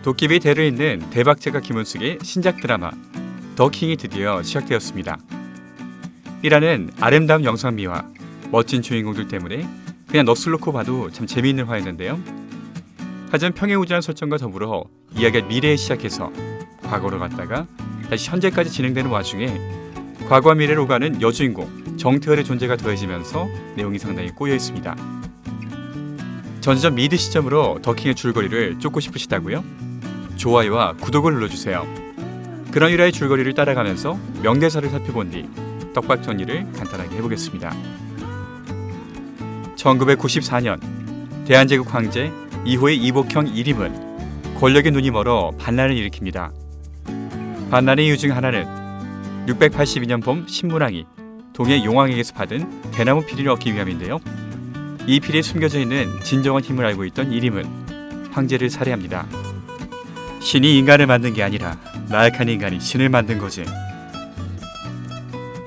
도깨비 대를 잇는 대박작가 김은숙의 신작 드라마 더킹이 드디어 시작되었습니다. 1화는 아름다운 영상미와 멋진 주인공들 때문에 그냥 넋을 놓고 봐도 참 재미있는 화였는데요. 하지만 평행우주란 설정과 더불어 이야기가 미래에 시작해서 과거로 갔다가 다시 현재까지 진행되는 와중에 과거와 미래로 가는 여주인공 정태열의 존재가 더해지면서 내용이 상당히 꼬여 있습니다. 전지전 미드 시점으로 더킹의 줄거리를 쫓고 싶으시다고요? 좋아요와 구독을 눌러주세요. 그런 일화의 줄거리를 따라가면서 명대사를 살펴본 뒤 떡밥 정리를 간단하게 해보겠습니다. 1994년 대한제국 황제 2호의 이복형 이림은 권력의 눈이 멀어 반란을 일으킵니다. 반란의 이유 중 하나는 682년 봄 신문왕이 동해 용왕에게서 받은 대나무 피리를 얻기 위함인데요. 이 피리에 숨겨져 있는 진정한 힘을 알고 있던 이림은 황제를 살해합니다. 신이 인간을 만든 게 아니라 나약한 인간이 신을 만든 거지.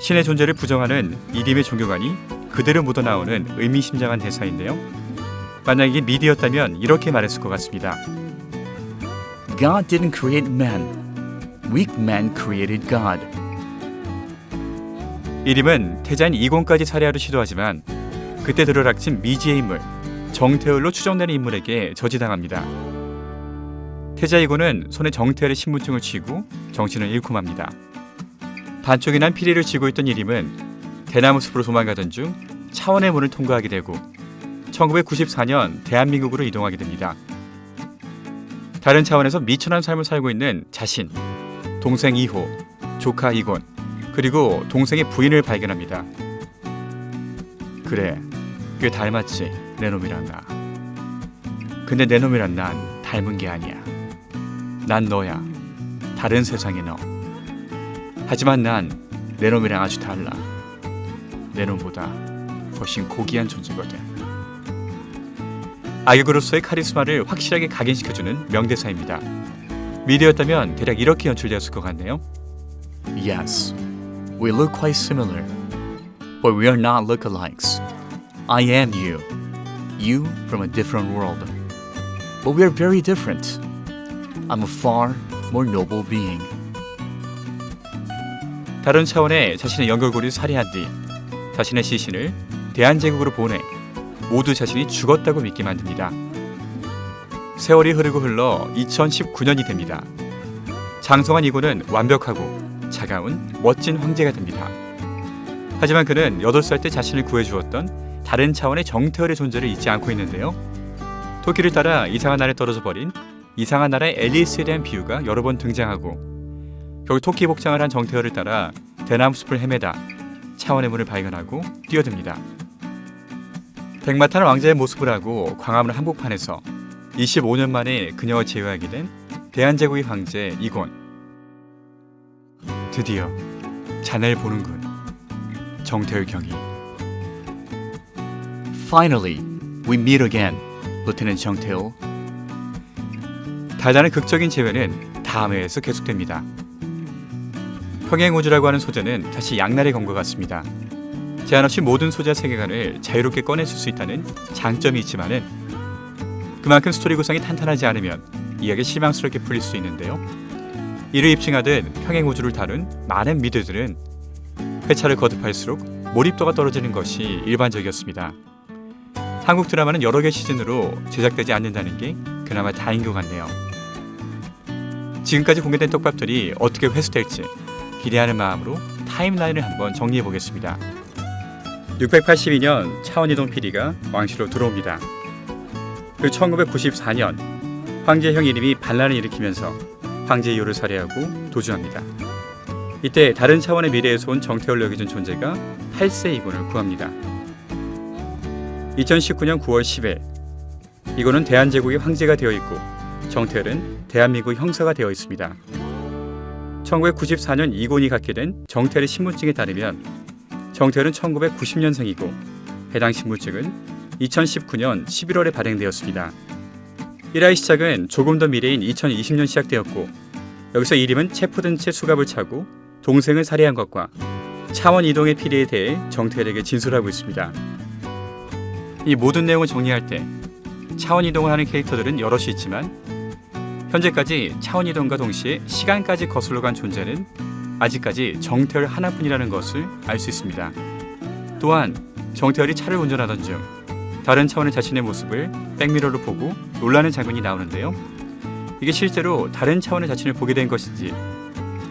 신의 존재를 부정하는 이림의 종교관이 그대로 묻어나오는 의미심장한 대사인데요. 만약 이게 미디였다면 이렇게 말했을 것 같습니다. God didn't create man. Weak man created God. 이림은 태자인 이공까지 살해하려 시도하지만 그때 들어닥친 미지의 인물 정태열로 추정되는 인물에게 저지당합니다. 태자 이공은 손에 정태열의 신분증을 쥐고 정신을 잃고 맙니다. 반쪽이 난 피리를 쥐고 있던 이림은 대나무 숲으로 도망가던 중 차원의 문을 통과하게 되고 1994년 대한민국으로 이동하게 됩니다. 다른 차원에서 미천한 삶을 살고 있는 자신, 동생 2호, 조카 이곤, 그리고 동생의 부인을 발견합니다. 그래, 꽤 닮았지, 내 놈이랑 나. 근데 내 놈이랑 난 닮은 게 아니야. 난 너야, 다른 세상의 너. 하지만 난 내 놈이랑 아주 달라. 내 놈보다 훨씬 고귀한 존재거든. 악역으로서의 카리스마를 확실하게 각인시켜주는 명대사입니다. 미디어였다면 대략 이렇게 연출되었을 것 같네요. Yes, we look quite similar, but we are not lookalikes. I am you, you from a different world. But we are very different. I'm a far more noble being. 다른 차원에 자신의 연결고리를 살해한 뒤 자신의 시신을 대한제국으로 보내 모두 자신이 죽었다고 믿게 만듭니다. 세월이 흐르고 흘러 2019년이 됩니다. 장성한 이고는 완벽하고 차가운 멋진 황제가 됩니다. 하지만 그는 8살 때 자신을 구해주었던 다른 차원의 정태열의 존재를 잊지 않고 있는데요. 토끼를 따라 이상한 나라에 떨어져 버린 이상한 나라의 앨리스에 대한 비유가 여러 번 등장하고 결국 토끼 복장을 한 정태열을 따라 대나무 숲을 헤매다 차원의 문을 발견하고 뛰어듭니다. 백마탄 왕자의 모습을 하고 광화문 한복판에서 25년 만에 그녀와 재회하게 된 대한제국의 황제 이곤. 드디어 자네를 보는군, 정태열 경이. Finally, we meet again, Lieutenant 정태열. 달달한 극적인 재회는 다음 회에서 계속됩니다. 평행우주라고 하는 소재는 다시 양날의 검과 같습니다. 제한 없이 모든 소재와 세계관을 자유롭게 꺼내줄 수 있다는 장점이 있지만은 그만큼 스토리 구성이 탄탄하지 않으면 이야기가 실망스럽게 풀릴 수 있는데요. 이를 입증하듯 평행우주를 다룬 많은 미드들은 회차를 거듭할수록 몰입도가 떨어지는 것이 일반적이었습니다. 한국 드라마는 여러 개 시즌으로 제작되지 않는다는 게 그나마 다행인 것 같네요. 지금까지 공개된 떡밥들이 어떻게 회수될지 기대하는 마음으로 타임라인을 한번 정리해 보겠습니다. 682년 차원이동 피리가 왕실로 들어옵니다. 그 1994년 황제형 이림이 반란을 일으키면서 황제 이호를 살해하고 도주합니다. 이때 다른 차원의 미래에서 온 정태열로 여겨진 존재가 8세 이곤을 구합니다. 2019년 9월 10일 이곤은 대한제국의 황제가 되어 있고 정태열은 대한민국 형사가 되어 있습니다. 1994년 이곤이 갖게 된 정태열의 신분증에 따르면 정태열은 1990년생이고 해당 신분증은 2019년 11월에 발행되었습니다. 1화의 시작은 조금 더 미래인 2020년 시작되었고 여기서 이림은 체포된 채 수갑을 차고 동생을 살해한 것과 차원 이동의 피리에 대해 정태열에게 진술하고 있습니다. 이 모든 내용을 정리할 때 차원 이동을 하는 캐릭터들은 여럿이 있지만 현재까지 차원 이동과 동시에 시간까지 거슬러 간 존재는 아직까지 정태열 하나뿐이라는 것을 알 수 있습니다. 또한 정태열이 차를 운전하던 중 다른 차원의 자신의 모습을 백미러로 보고 놀라는 장면이 나오는데요. 이게 실제로 다른 차원의 자신을 보게 된 것인지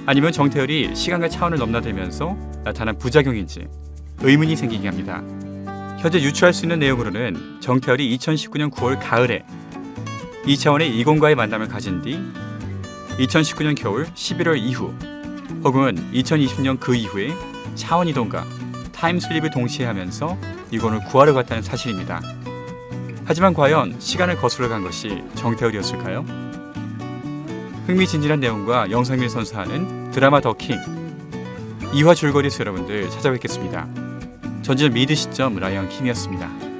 아니면 정태열이 시간과 차원을 넘나들면서 나타난 부작용인지 의문이 생기게 합니다. 현재 유추할 수 있는 내용으로는 정태열이 2019년 9월 가을에 이 차원의 이공과의 만남을 가진 뒤 2019년 겨울 11월 이후 혹은 2020년 그 이후에 차원 이동과 타임슬립을 동시에 하면서 이곤을 구하러 갔다는 사실입니다. 하지만 과연 시간을 거슬러 간 것이 정태열이었을까요? 흥미진진한 내용과 영상미를 선사하는 드라마 더 킹 2화 줄거리에서 여러분들 찾아뵙겠습니다. 전지는 미드 시점 라이언 킴이었습니다.